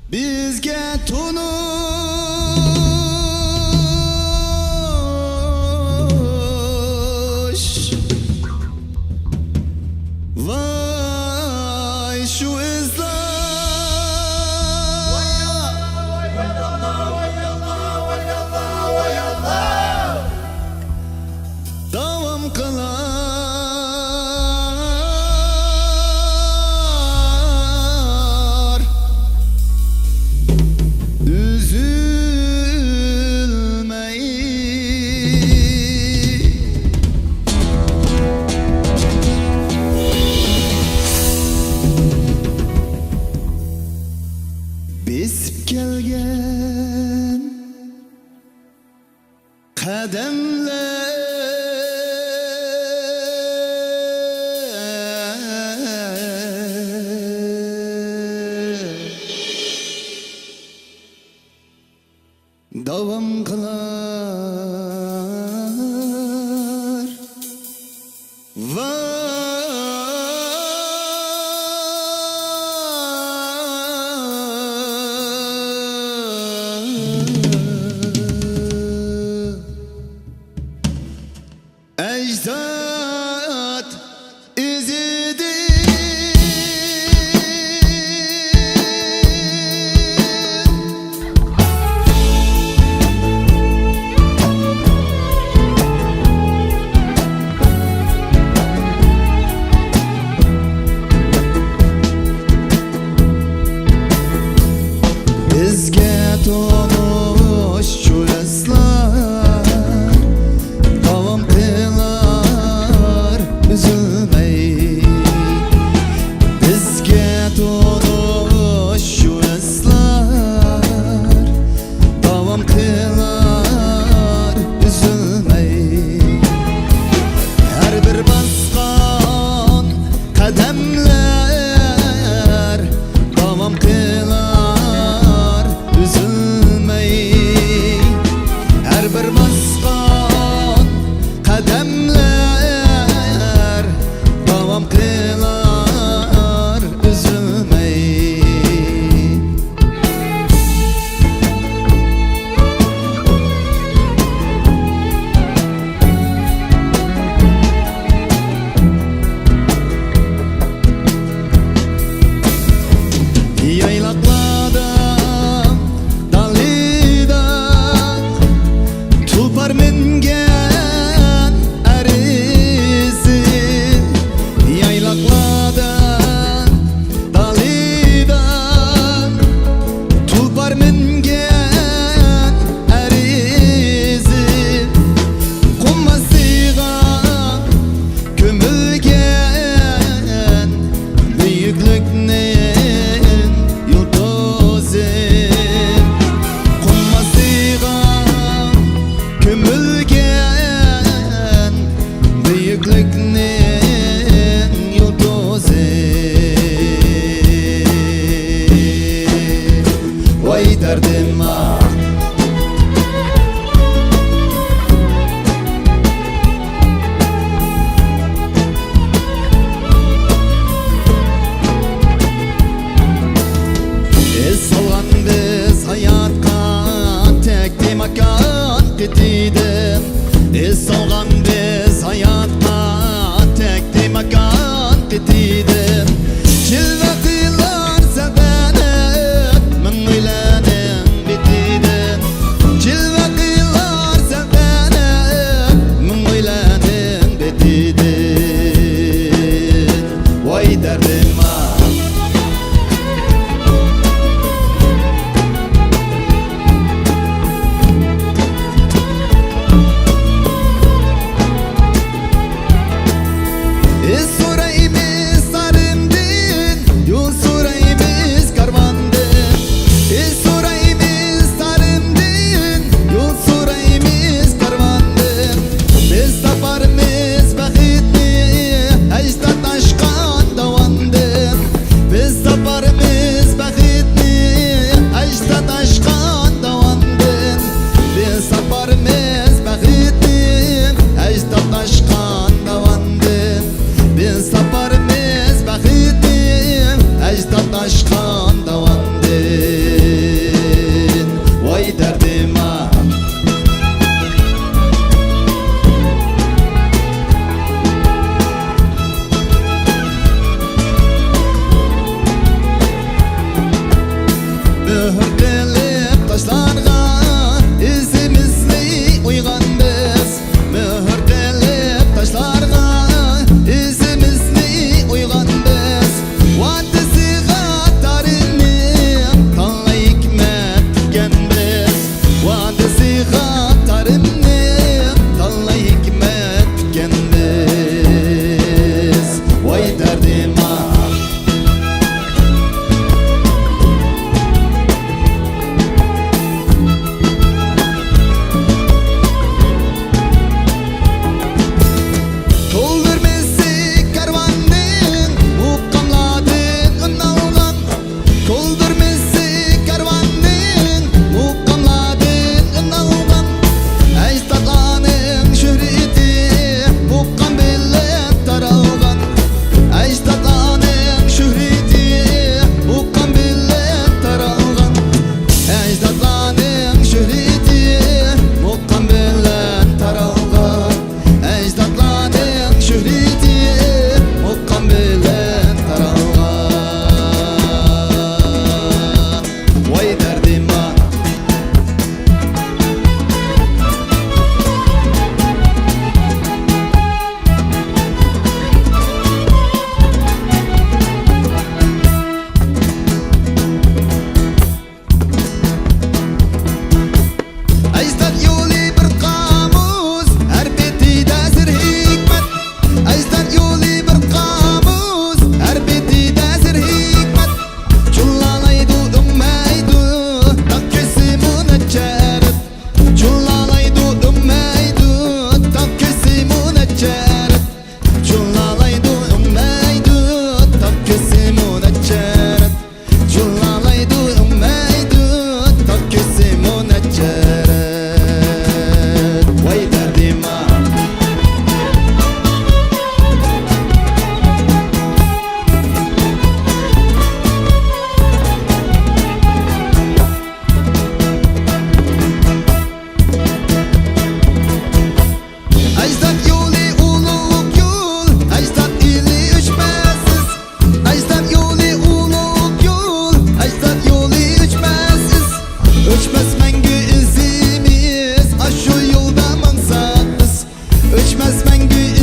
bizge tunuş. Vay şu izler davam kılar. Üzülmeyi biz gelgen kademler davam kılar. Ecdat izidir bizge tonuş şu esler davam kılar. Üzülmeyi bizge tonuş şu esler davam kılar. Üzülmeyi her bir baskan kademler davam kılar. Üzülmeyi her bir baskan kademler davam kılar. Üzülmeyi yaylaklarda dalida tulpar mingen erisi. Yaylaklarda dalida tulpar mingen erisi. Kummasiga kömülgen büyüklüknin yıldızı. Kummasiga kömülgen büyüklüknin yıldızı. Vay derdim ah, salgan biz hayatga tekti makan gitiydim. Salgan biz hayatga tekti makan gitiydim. Çilvetiler sebenet min uyladım biti. Mühür qilib taşlarga izimizni uygan biz. Mühür qilib taşlarga izimizni uygan biz. Vadisiga tarini tanla hikmet tükgen biz. Vadisiga tarini tanla hikmet tükgen biz. Vay derdim ah. Öçmez mengü izimiz, aşu yolda mansat biz. Öçmez mengü